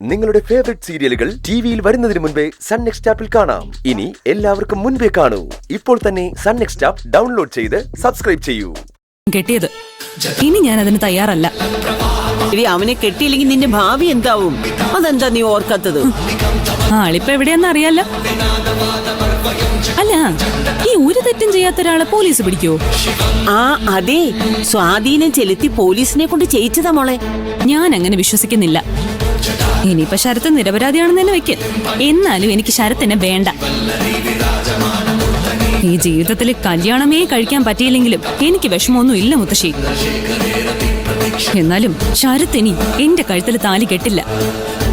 നിങ്ങളുടെ ഫേവറേറ്റ് സീരിയലുകൾ ടിവിയിൽ വരുന്നതിന് മുൻപേ സൺ നെക്സ്റ്റ് ആപ്പിൽ കാണാം. ഇനി എല്ലാവർക്കും മുൻപേ കാണൂ. ഇപ്പോൾ തന്നെ സൺ നെക്സ്റ്റ് ആപ്പ് ഡൗൺലോഡ് ചെയ്ത് സബ്സ്ക്രൈബ് ചെയ്യൂ. കെട്ടിയത് ഇനി ഞാൻ അതിന് തയ്യാറല്ല. അവനെ കെട്ടിയില്ലെങ്കിൽ നിന്റെ ഭാവി എന്താവും? അതെന്താ നീ ഓർക്കാത്തത്? ആളിപ്പോ എവിടെയാന്ന് അറിയാലോ. അല്ല, ഈ ഒരു തെറ്റും ചെയ്യാത്ത ഒരാളെ പോലീസ് പിടിക്കോ? അതെ, സ്വാധീനം ചെലുത്തി പോലീസിനെ കൊണ്ട് ചെയ്യിച്ചതാ മോളെ. ഞാൻ അങ്ങനെ വിശ്വസിക്കുന്നില്ല. ഇനിയിപ്പൊ ശരത്ത് നിരപരാധിയാണെന്ന് തന്നെ വെക്ക്. എന്നാലും എനിക്ക് ശരത്തിനെ വേണ്ട. ഈ ജീവിതത്തിൽ കല്യാണമേ കഴിക്കാൻ പറ്റിയില്ലെങ്കിലും എനിക്ക് വിഷമമൊന്നും ഇല്ല മുത്തശ്ശി. എന്നാലും ശരത്ത് ഇനി എന്റെ കഴുത്തിൽ താലി കെട്ടില്ല.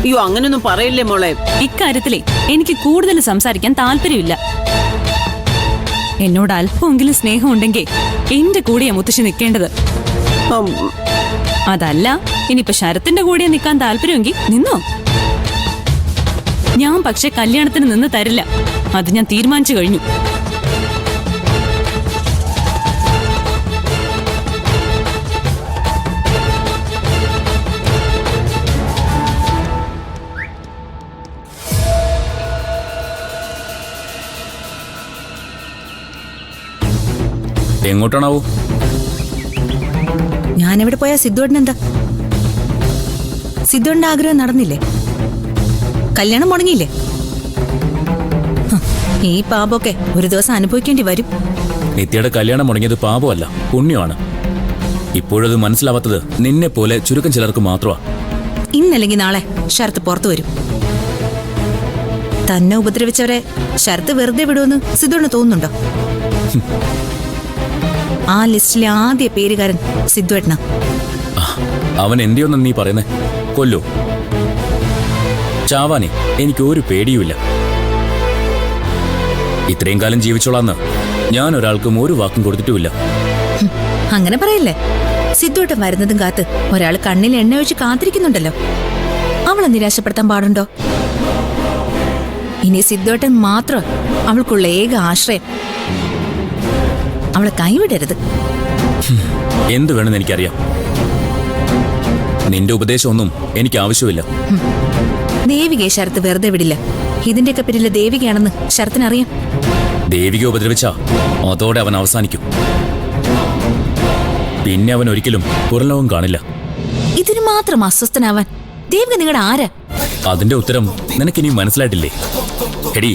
അയ്യോ, അങ്ങനൊന്നും പറയില്ലേ മോളെ. ഇക്കാര്യത്തിലേ എനിക്ക് കൂടുതൽ സംസാരിക്കാൻ താല്പര്യമില്ല. എന്നോട് അല്പമെങ്കിലും സ്നേഹം ഉണ്ടെങ്കിൽ എന്റെ കൂടെയാ മുത്തശ്ശി നിൽക്കേണ്ടത്. അതല്ല, ഇനിയിപ്പൊ ശരത്തിന്റെ കൂടെ നിൽക്കാൻ താല്പര്യമെങ്കിൽ നിന്നോ. ഞാൻ പക്ഷെ കല്യാണത്തിന് നിന്ന് തരില്ല. അത് ഞാൻ തീരുമാനിച്ചു കഴിഞ്ഞു. എങ്ങോട്ടാണാവോ? ഞാൻ എവിടെ പോയാ സിദ്ധുവേട്ടൻ എന്താ? സിദ്ധുവേട്ടന്റെ ആഗ്രഹം നടന്നില്ലേ? കല്യാണം മുടങ്ങിയില്ലേ? ഈ പാപമൊക്കെ ഒരു ദിവസം അനുഭവിക്കേണ്ടി വരും. നിത്യയുടെ കല്യാണം മുടങ്ങിയത് പാപമല്ല, പുണ്യമാണ്. ഇപ്പോഴത് മനസ്സിലാവാത്തത് നിന്നെ പോലെ ചുരുക്കം ചിലർക്ക് മാത്രമാ. ഇന്നല്ലെങ്കിൽ നാളെ ശരത്ത് പുറത്തു വരും. തന്നെ ഉപദ്രവിച്ചവരെ ശരത്ത് വെറുതെ വിടുമെന്ന് സിദ്ധുവിന് തോന്നുന്നുണ്ടോ? ആ ലിസ്റ്റിലെ ആദ്യ പേരുകാരൻ സിദ്ധുവേട്ടനാ. അവൻ എന്തിയൊന്നും നീ പറയുന്നേ? കൊല്ലോ? ചാവാനെ എനിക്ക് ഒരു പേടിയുമില്ല. ഇത്രയും കാലം ജീവിച്ചോളാന്ന് ഞാൻ ഒരാൾക്കും ഒരു വാക്കും കൊടുത്തിട്ടുമില്ല. അങ്ങനെ പറയില്ലേ. സിദ്ധുവേട്ടൻ വരുന്നതും കാത്ത് ഒരാൾ കണ്ണിൽ എണ്ണ ഒഴിച്ച് കാത്തിരിക്കുന്നുണ്ടല്ലോ. അവളെ നിരാശപ്പെടുത്താൻ പാടുണ്ടോ? ഇനി സിദ്ധുവേട്ടൻ മാത്രം അവൾക്കുള്ള ഏക ആശ്രയം. അവളെ കൈവിടരുത്. എന്തു വേണമെന്ന് എനിക്കറിയാം. നിന്റെ ഉപദേശമൊന്നും എനിക്ക് ആവശ്യമില്ല. ദേവികയെ ശരത്ത് വെറുതെ വിടില്ല. ഇതിന്റെയൊക്കെ പേരില് ദേവികയാണെന്ന് ശരത്തിനറിയാം. ദേവിക ഉപദ്രവിച്ചാ അതോടെ അവൻ അവസാനിക്കും. പിന്നെ അവൻ ഒരിക്കലും പുറലോകം കാണില്ല. ഇതിന് മാത്രം അസ്വസ്ഥനാവാൻ ദേവിക നിങ്ങളുടെ ആരാ? അതിന്റെ ഉത്തരം നിനക്കിനി മനസ്സിലായിട്ടില്ലേ? എടി,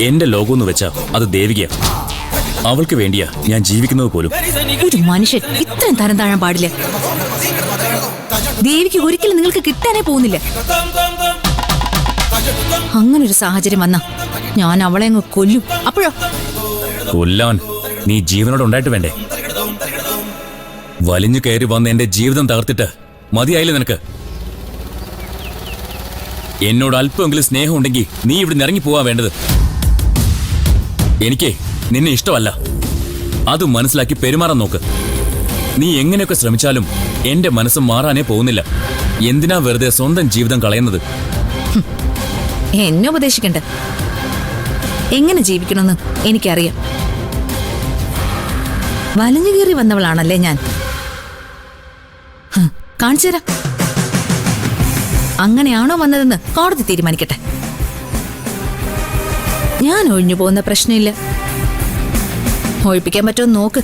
എന്റെ ലോകമെന്ന് വെച്ചാ അത് ദേവികയാ. അവൾക്ക് വേണ്ടിയാ ഞാൻ ജീവിക്കുന്നത് പോലും. ഒരു മനുഷ്യൻ ഇത്രയും തരം താഴാൻ പാടില്ല. ദേവിക്ക് ഒരിക്കലും നിങ്ങൾക്ക് കിട്ടാനേ പോകുന്നില്ല. അങ്ങനൊരു സാഹചര്യം വന്നാ ഞാൻ അവളെ അങ്ങ് കൊല്ലും. അപ്പോഴോ? കൊല്ലാൻ നീ ജീവനോട് ഉണ്ടായിട്ട് വേണ്ടേ? വലിഞ്ഞു കയറി വന്ന് എന്റെ ജീവിതം തകർത്തിട്ട് മതിയായില്ലേ നിനക്ക്? എന്നോട് അല്പമെങ്കിലും സ്നേഹം ഉണ്ടെങ്കിൽ നീ ഇവിടെ ഇറങ്ങി പോവാ വേണ്ടത്. എനിക്ക് നിന്നെ ഇഷ്ടമല്ല. അത് മനസ്സിലാക്കി പെരുമാറാൻ നോക്ക്. നീ എങ്ങനെയൊക്കെ ശ്രമിച്ചാലും എന്റെ മനസ്സ് മാറാനേ പോകുന്നില്ല. എന്തിനാ വെറുതെ സ്വന്തം ജീവിതം കളയുന്നത്? എന്നെ ഉപദേശിക്കണ്ട. എങ്ങനെ ജീവിക്കണമെന്ന് എനിക്കറിയാം. വലിഞ്ഞു കയറി വന്നവളാണല്ലേ ഞാൻ. കാണിച്ചു തരാം. അങ്ങനെയാണോ വന്നതെന്ന് കോടതി തീരുമാനിക്കട്ടെ. ഞാൻ ഒഴിഞ്ഞു പോകുന്ന പ്രശ്നമില്ല. ഒഴിപ്പിക്കാൻ പറ്റുമോ നോക്ക്.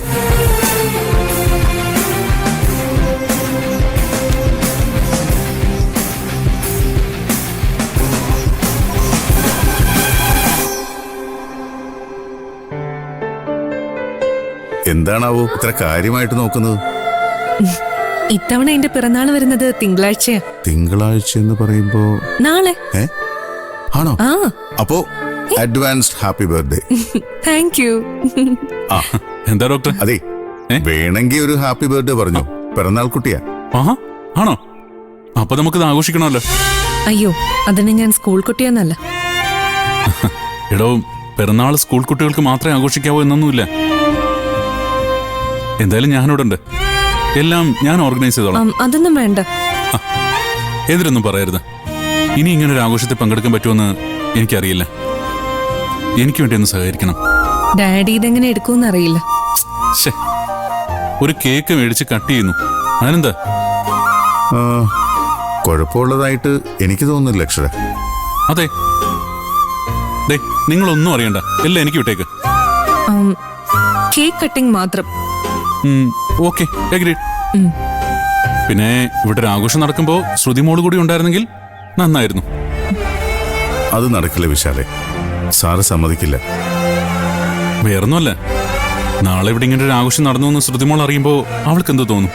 എന്താണാവോ ഇത്ര കാര്യമായിട്ട് നോക്കുന്നത്? ഇത്തവണ എന്റെ പിറന്നാള് വരുന്നത് തിങ്കളാഴ്ചയാ. തിങ്കളാഴ്ച എന്ന് പറയുമ്പോ നാളെ. ആണോ? അപ്പോ advanced happy birthday. Thank you. എന്താ ഡോക്ടർ? അതെ, വേണമെങ്കിൽ ഒരു ഹാപ്പി ബർത്ത്ഡേ പറഞ്ഞു. പിറന്നാൾ കുട്ടിയാ. ആണോ? അപ്പൊ നമുക്കിത് ആഘോഷിക്കണമല്ലോ. അയ്യോ, അതിന് ഞാൻ സ്കൂൾ കുട്ടിയൊന്നല്ല. എടോ, പിറന്നാൾ സ്കൂൾ കുട്ടികൾക്ക് മാത്രമേ ആഘോഷിക്കാവൂ എന്നൊന്നുമില്ല. എന്തായാലും ഞാനിവിടുണ്ട്. എല്ലാം ഞാൻ ഓർഗനൈസ് ചെയ്തോളാം. അതൊന്നും വേണ്ട. എതിരൊന്നും പറയരുത്. ഇനി ഇങ്ങനെ ഒരു ആഘോഷത്തിൽ പങ്കെടുക്കാൻ പറ്റുമെന്ന് എനിക്കറിയില്ല. എനിക്ക് വേണ്ടി ഒന്ന് സഹകരിക്കണം. ഡാഡി ഇതെങ്ങനെ എടുക്കുമെന്ന് അറിയില്ല. ഒരു കേക്ക് മേടിച്ച് കട്ട് ചെയ്യുന്നു. അതിനെന്താ? കുഴപ്പമുള്ളതായിട്ട് എനിക്ക് തോന്നുന്നില്ല അക്ഷര. അതെ, ദേ നിങ്ങളൊന്നും അറിയണ്ട, എല്ലാം എനിക്ക് വിട്ടേക്ക്. കേക്ക് കട്ടിംഗ് മാത്രം. Okay, agreed. പിന്നെ ഇവിടെ ഒരു ആഘോഷം നടക്കുമ്പോ ശ്രുതി മോള് കൂടി ഉണ്ടായിരുന്നെങ്കിൽ നന്നായിരുന്നു. അത് നടക്കില്ല വിശാലെ, സാറ് സമ്മതിക്കില്ല. വേറൊന്നുമല്ല, നാളെ ഇവിടെ ഇങ്ങനെ ഒരു ആഘോഷം നടന്നു എന്ന് ശ്രുതിമോൾ അറിയുമ്പോ അവൾക്ക് എന്ത് തോന്നും?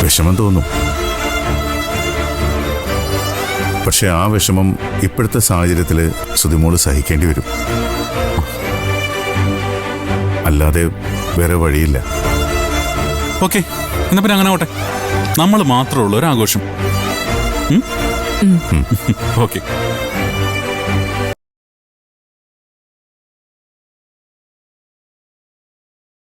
വിഷമം തോന്നും. പക്ഷെ ആ വിഷമം ഇപ്പോഴത്തെ സാഹചര്യത്തിൽ ശ്രുതിമോള് സഹിക്കേണ്ടി വരും. അല്ലാതെ വേറെ വഴിയില്ല. ഓക്കെ, എന്നാ പിന്നെ അങ്ങനെ ആവട്ടെ. നമ്മൾ മാത്രമുള്ള ഒരു ആഘോഷം. ഓക്കെ.